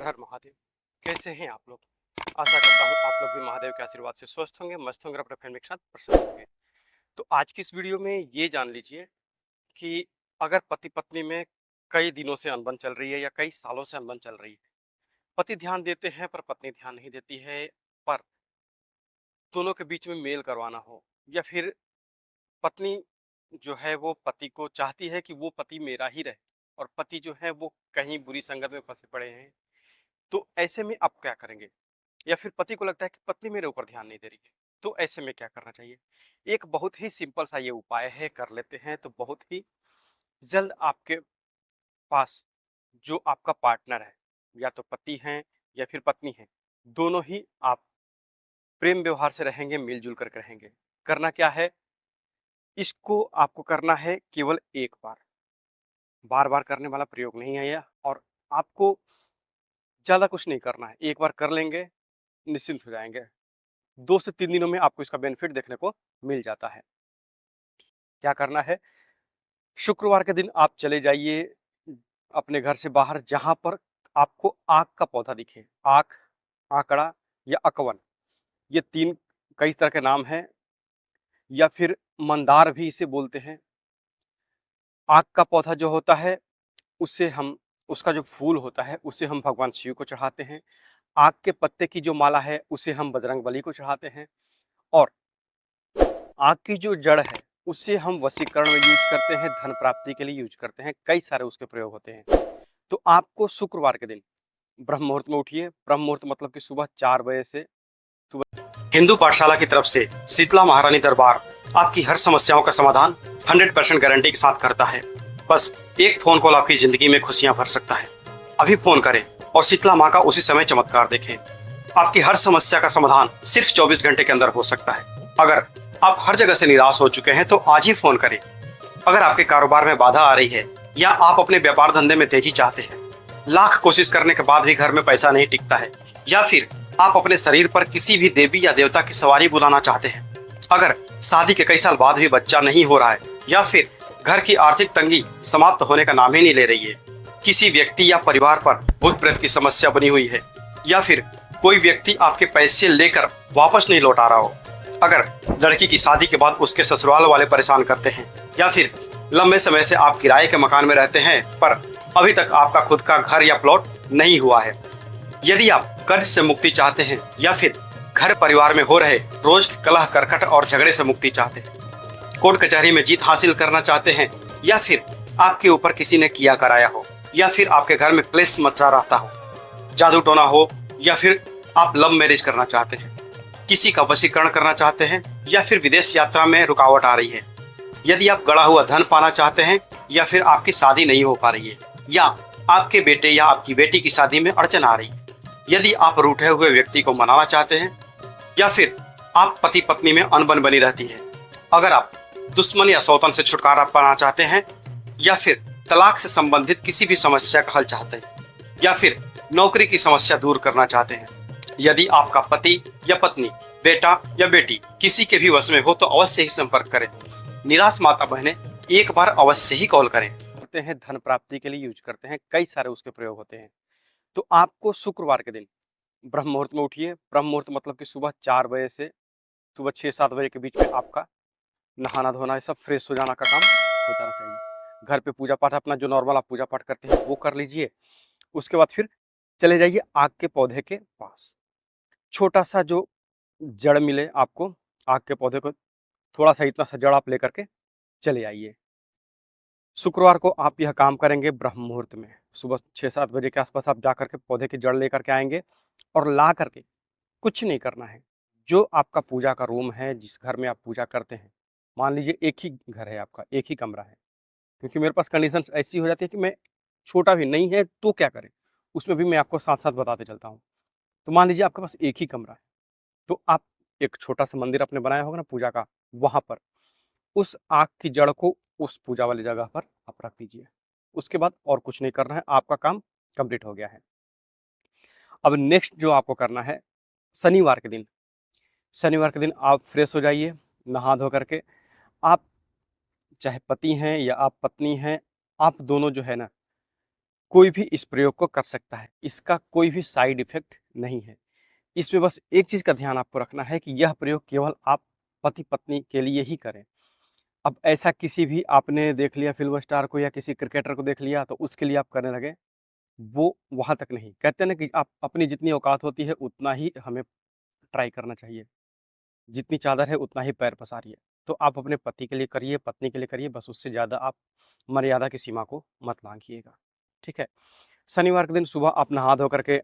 हर हर महादेव। कैसे हैं आप लोग? आशा करता हूँ आप लोग भी महादेव के आशीर्वाद से स्वस्थ होंगे, मस्त होंगे, अपने फैमिली के साथ प्रसन्न होंगे। तो आज की इस वीडियो में ये जान लीजिए कि अगर पति पत्नी में कई दिनों से अनबन चल रही है या कई सालों से अनबन चल रही है, पति ध्यान देते हैं पर पत्नी ध्यान नहीं देती है, पर दोनों के बीच में मेल करवाना हो, या फिर पत्नी जो है वो पति को चाहती है कि वो पति मेरा ही रहे और पति जो है वो कहीं बुरी संगत में फंसे पड़े हैं, तो ऐसे में आप क्या करेंगे? या फिर पति को लगता है कि पत्नी मेरे ऊपर ध्यान नहीं दे रही है, तो ऐसे में क्या करना चाहिए? एक बहुत ही सिंपल सा ये उपाय है, कर लेते हैं तो बहुत ही जल्द आपके पास जो आपका पार्टनर है, या तो पति हैं या फिर पत्नी है, दोनों ही आप प्रेम व्यवहार से रहेंगे, मिलजुल कर रहेंगे। करना क्या है? इसको आपको करना है केवल एक बार, बार बार करने वाला प्रयोग नहीं है यह, और आपको ज्यादा कुछ नहीं करना है। एक बार कर लेंगे, निश्चिंत हो जाएंगे। 2 से 3 दिनों में आपको इसका बेनिफिट देखने को मिल जाता है। क्या करना है? शुक्रवार के दिन आप चले जाइए अपने घर से बाहर, जहां पर आपको आक का पौधा दिखे। आक, आकड़ा या अकवन, ये 3 कई तरह के नाम हैं, या फिर मंदार भी इसे बोलते हैं। आक का पौधा जो होता है उसे हम, उसका जो फूल होता है उसे हम भगवान शिव को चढ़ाते हैं। आक के पत्ते की जो माला है उसे हम बजरंगबली को चढ़ाते हैं। और आग की जो जड़ है उसे हम वशीकरण में यूज करते हैं, धन प्राप्ति के लिए यूज करते हैं, कई सारे उसके प्रयोग होते हैं। तो आपको शुक्रवार के दिन ब्रह्म मुहूर्त में उठिए। ब्रह्म मुहूर्त मतलब कि सुबह 4 बजे से। सुबह हिंदू पाठशाला की तरफ से शीतला महारानी दरबार आपकी हर समस्याओं का समाधान 100% गारंटी के साथ करता है। बस एक फोन कॉल आपकी जिंदगी में खुशियां भर सकता है। अभी फोन करें और शीतला माँ का उसी समय चमत्कार देखें। आपकी हर समस्या का समाधान सिर्फ 24 घंटे के अंदर हो सकता है। अगर आप हर जगह से निराश हो चुके हैं तो आज ही फोन करें। अगर आपके कारोबार में बाधा आ रही है या आप अपने व्यापार धंधे में तेजी चाहते हैं, लाख कोशिश करने के बाद भी घर में पैसा नहीं टिकता है, या फिर आप अपने शरीर पर किसी भी देवी या देवता की सवारी बुलाना चाहते हैं, अगर शादी के कई साल बाद भी बच्चा नहीं हो रहा है, या फिर घर की आर्थिक तंगी समाप्त होने का नाम ही नहीं ले रही है, किसी व्यक्ति या परिवार पर भूत प्रेत की समस्या बनी हुई है, या फिर कोई व्यक्ति आपके पैसे लेकर वापस नहीं लौटा रहा हो, अगर लड़की की शादी के बाद उसके ससुराल वाले परेशान करते हैं, या फिर लंबे समय से आप किराए के मकान में रहते हैं पर अभी तक आपका खुद का घर या प्लॉट नहीं हुआ है, यदि आप कर्ज से मुक्ति चाहते हैं, या फिर घर परिवार में हो रहे रोज के कलह करकट और झगड़े से मुक्ति चाहते हैं, कोर्ट कचहरी में जीत हासिल करना चाहते हैं, या फिर आपके ऊपर किसी ने किया कराया हो, या फिर आपके घर में क्लेश मचा रहता हो, जादू टोना हो, या फिर आप लव मैरिज करना चाहते हैं, किसी का वशीकरण करना चाहते हैं, या फिर विदेश यात्रा में रुकावट आ रही है, यदि आप गड़ा हुआ धन पाना चाहते हैं, या फिर आपकी शादी नहीं हो पा रही है, या आपके बेटे या आपकी बेटी की शादी में अड़चन आ रही है, यदि आप रूठे हुए व्यक्ति को मनाना चाहते हैं, या फिर आप पति पत्नी में अनबन बनी रहती है, अगर आप दुश्मन या सौतन से छुटकारा पाना चाहते हैं, या फिर तलाक से संबंधित किसी भी समस्या का हल चाहते हैं, या फिर नौकरी की समस्या दूर करना चाहते हैं, यदि आपका पति या पत्नी, बेटा या बेटी किसी के भी वश में हो तो अवश्य ही संपर्क करें। निराश माता बहनें एक बार अवश्य ही कॉल करें। करते हैं धन प्राप्ति के लिए यूज करते हैं, कई सारे उसके प्रयोग होते हैं। तो आपको शुक्रवार के दिन ब्रह्म मुहूर्त में उठिए। ब्रह्म मुहूर्त मतलब कि सुबह 4 बजे से सुबह 6-7 बजे के बीच में आपका नहाना धोना, सब फ्रेश हो जाना का काम हो जाना चाहिए। घर पे पूजा पाठ अपना जो नॉर्मल आप पूजा पाठ करते हैं वो कर लीजिए। उसके बाद फिर चले जाइए आग के पौधे के पास। छोटा सा जो जड़ मिले आपको आग के पौधे को, थोड़ा सा इतना सा जड़ आप लेकर के चले आइए। शुक्रवार को आप यह काम करेंगे ब्रह्म मुहूर्त में। सुबह 6-7 बजे के आसपास आप जा करके पौधे की जड़ लेकर के आएंगे, और ला करके कुछ नहीं करना है। जो आपका पूजा का रूम है, जिस घर में आप पूजा करते हैं, मान लीजिए एक ही घर है आपका, एक ही कमरा है, क्योंकि मेरे पास कंडीशन ऐसी हो जाती है कि मैं, छोटा भी नहीं है तो क्या करें, उसमें भी मैं आपको साथ साथ बताते चलता हूँ। तो मान लीजिए आपके पास एक ही कमरा है, तो आप एक छोटा सा मंदिर आपने बनाया होगा ना पूजा का, वहां पर उस आग की जड़ को उस पूजा वाली जगह पर आप रख दीजिए। उसके बाद और कुछ नहीं करना है, आपका काम कंप्लीट हो गया है। अब नेक्स्ट जो आपको करना है, शनिवार के दिन, शनिवार के दिन आप फ्रेश हो जाइए नहा धो करके। आप चाहे पति हैं या आप पत्नी हैं, आप दोनों जो है ना कोई भी इस प्रयोग को कर सकता है, इसका कोई भी साइड इफेक्ट नहीं है। इसमें बस एक चीज़ का ध्यान आपको रखना है कि यह प्रयोग केवल आप पति पत्नी के लिए ही करें। अब ऐसा किसी भी आपने देख लिया फिल्म स्टार को या किसी क्रिकेटर को देख लिया तो उसके लिए आप करने लगे, वो वहाँ तक नहीं। कहते हैं ना कि आप अपनी जितनी औकात होती है उतना ही हमें ट्राई करना चाहिए। जितनी चादर है उतना ही पैर पसारिए। तो आप अपने पति के लिए करिए, पत्नी के लिए करिए, बस उससे ज़्यादा आप मर्यादा की सीमा को मत लांघिएगा। ठीक है? शनिवार के दिन सुबह आप नहा धो करके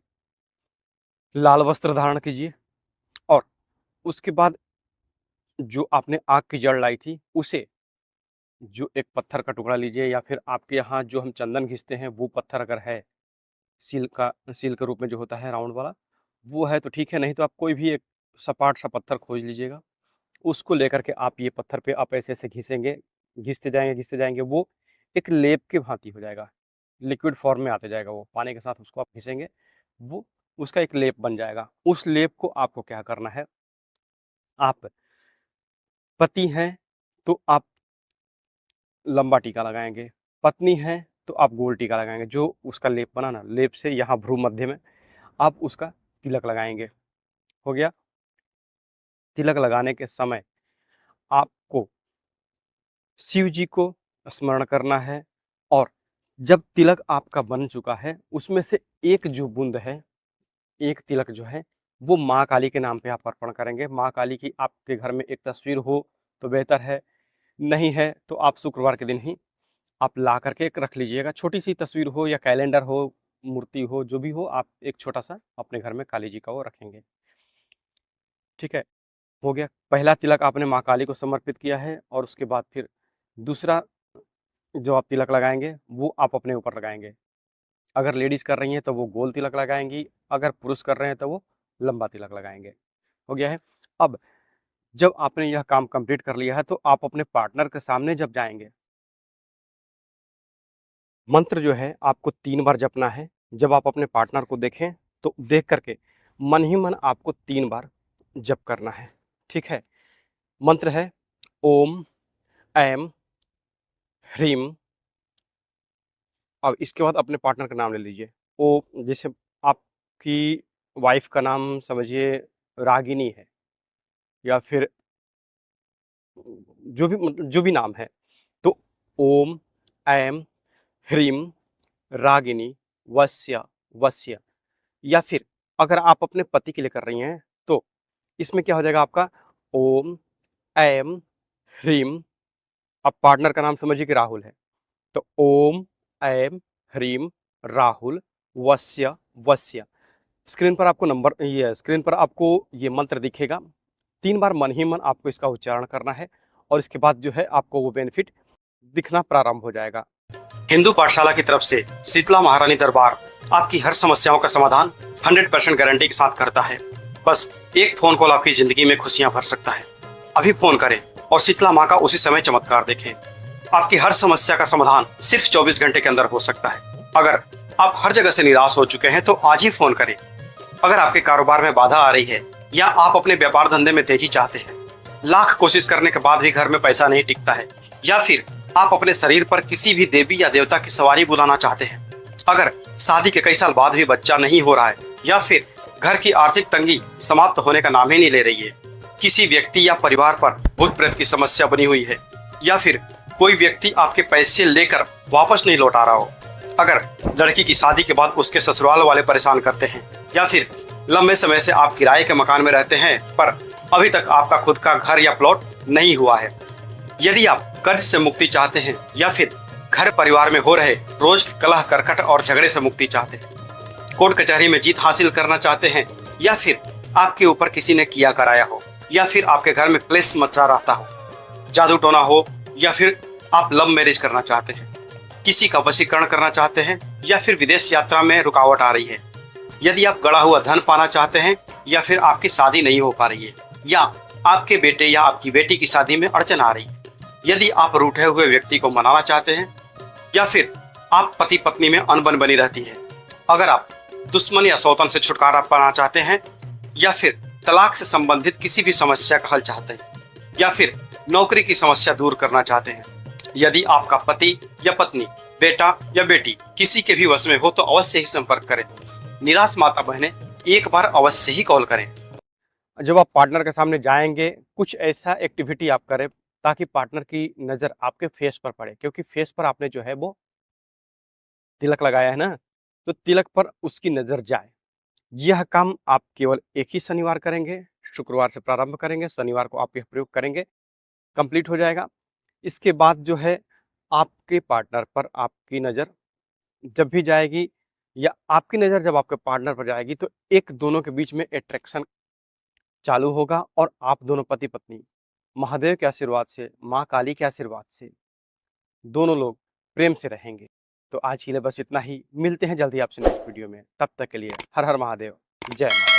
लाल वस्त्र धारण कीजिए और उसके बाद जो आपने आग की जड़ लाई थी उसे, जो एक पत्थर का टुकड़ा लीजिए या फिर आपके यहाँ जो हम चंदन घिसते हैं वो पत्थर अगर है, सील के रूप में जो होता है राउंड वाला, वो है तो ठीक है, नहीं तो आप कोई भी एक सपाट सा पत्थर खोज लीजिएगा। उसको लेकर के आप ये पत्थर पे आप ऐसे-ऐसे घिसेंगे, घिसते जाएँगे, वो एक लेप की भांति हो जाएगा। लिक्विड फॉर्म में आते जाएगा वो, पानी के साथ उसको आप घिसेंगे, वो उसका एक लेप बन जाएगा। उस लेप को आपको क्या करना है, आप पति हैं तो आप लंबा टीका लगाएँगे, पत्नी हैं तो आप गोल टीका लगाएँगे। जो उसका लेप बना ना, लेप से यहाँ भ्रू मध्य में आप उसका तिलक लगाएँगे। हो गया? तिलक लगाने के समय आपको शिव जी को स्मरण करना है और जब तिलक आपका बन चुका है उसमें से एक जो बूंद है, एक तिलक जो है, वो माँ काली के नाम पे आप अर्पण करेंगे। माँ काली की आपके घर में एक तस्वीर हो तो बेहतर है, नहीं है तो आप शुक्रवार के दिन ही आप ला करके एक रख लीजिएगा। छोटी सी तस्वीर हो या कैलेंडर हो, मूर्ति हो, जो भी हो, आप एक छोटा सा अपने घर में काली जी का वो रखेंगे। ठीक है? हो गया, पहला तिलक आपने माँ काली को समर्पित किया है और उसके बाद फिर दूसरा जो आप तिलक लगाएँगे वो आप अपने ऊपर लगाएँगे। अगर लेडीज़ कर रही हैं तो वो गोल तिलक लगाएँगी, अगर पुरुष कर रहे हैं तो वो लंबा तिलक लगाएँगे। हो गया है? अब जब आपने यह काम कंप्लीट कर लिया है तो आप अपने पार्टनर के सामने जब जाएँगे, मंत्र जो है आपको 3 बार जपना है। जब आप अपने पार्टनर को देखें तो देख कर के मन ही मन आपको 3 बार जप करना है। ठीक है? मंत्र है ओम, ऐं, ह्रीं। अब इसके बाद अपने पार्टनर का नाम ले लीजिए। ओ, जैसे आपकी वाइफ़ का नाम समझिए रागिनी है या फिर जो भी नाम है, तो ओम, ऐं, ह्रीं, रागिनी, वस्य, वस्य। या फिर अगर आप अपने पति के लिए कर रही हैं, तो इसमें क्या हो जाएगा आपका ओम, ऐं, ह्रीं। अब पार्टनर का नाम समझिए कि राहुल है, तो ओम, ऐं, ह्रीं, राहुल, वस्य, वस्य। स्क्रीन पर आपको ये मंत्र दिखेगा। 3 बार मन ही मन आपको इसका उच्चारण करना है और इसके बाद जो है आपको वो बेनिफिट दिखना प्रारंभ हो जाएगा। हिंदू पाठशाला की तरफ से शीतला महारानी दरबार आपकी हर समस्याओं का समाधान 100% गारंटी के साथ करता है। बस एक फोन कॉल आपकी जिंदगी में खुशियां भर सकता है। अभी फोन करें और शीतला माँ का उसी समय चमत्कार देखें। आपकी हर समस्या का समाधान सिर्फ 24 घंटे के अंदर हो सकता है। अगर आप हर जगह से निराश हो चुके हैं तो आज ही फोन करें। अगर आपके कारोबार में बाधा आ रही है या आप अपने व्यापार धंधे में तेजी चाहते हैं, लाख कोशिश करने के बाद भी घर में पैसा नहीं टिकता है, या फिर आप अपने शरीर पर किसी भी देवी या देवता की सवारी बुलाना चाहते हैं, अगर शादी के कई साल बाद भी बच्चा नहीं हो रहा है, या फिर घर की आर्थिक तंगी समाप्त होने का नाम ही नहीं ले रही है, किसी व्यक्ति या परिवार पर भूत प्रेत की समस्या बनी हुई है, या फिर कोई व्यक्ति आपके पैसे लेकर वापस नहीं लौटा रहा हो, अगर लड़की की शादी के बाद उसके ससुराल वाले परेशान करते हैं, या फिर लंबे समय से आप किराए के मकान में रहते हैं पर अभी तक आपका खुद का घर या प्लॉट नहीं हुआ है, यदि आप कर्ज से मुक्ति चाहते हैं, या फिर घर परिवार में हो रहे रोज कलह करकट और झगड़े से मुक्ति चाहते हैं, कोर्ट कचहरी में जीत हासिल करना चाहते हैं, या फिर आपके ऊपर किसी ने किया कराया हो, या फिर आपके घर में क्लेश मचा रहता हो, जादू टोना हो, या फिर आप लव मैरिज करना चाहते हैं, किसी का वशीकरण करना चाहते हैं, या फिर विदेश यात्रा में रुकावट आ रही है, यदि आप गड़ा हुआ धन पाना चाहते हैं, या फिर आपकी शादी नहीं हो पा रही है, या आपके बेटे या आपकी बेटी की शादी में अड़चन आ रही है, यदि आप रूठे हुए व्यक्ति को मनाना चाहते हैं, या फिर आप पति पत्नी में अनबन बनी रहती है, अगर आप दुश्मन या सौतन से छुटकारा पाना चाहते हैं, या फिर तलाक से संबंधित किसी भी समस्या का हल चाहते हैं, या फिर नौकरी की समस्या दूर करना चाहते हैं, यदि आपका पति या पत्नी, बेटा या बेटी किसी के भी वश में हो तो अवश्य ही संपर्क करें। निराश माता बहनें एक बार अवश्य ही कॉल करें। जब आप पार्टनर के सामने जाएंगे, कुछ ऐसा एक्टिविटी आप करें ताकि पार्टनर की नज़र आपके फेस पर पड़े, क्योंकि फेस पर आपने जो है वो तिलक लगाया है ना, तो तिलक पर उसकी नज़र जाए। यह काम आप केवल एक ही शनिवार करेंगे, शुक्रवार से प्रारंभ करेंगे, शनिवार को आप यह प्रयोग करेंगे, कंप्लीट हो जाएगा। इसके बाद जो है आपके पार्टनर पर आपकी नज़र जब भी जाएगी या आपकी नज़र जब आपके पार्टनर पर जाएगी तो एक दोनों के बीच में अट्रैक्शन चालू होगा और आप दोनों पति पत्नी महादेव के आशीर्वाद से, माँ काली के आशीर्वाद से दोनों लोग प्रेम से रहेंगे। तो आज के लिए बस इतना ही, मिलते हैं जल्दी आपसे नेक्स्ट वीडियो में। तब तक के लिए हर हर महादेव, जय माता।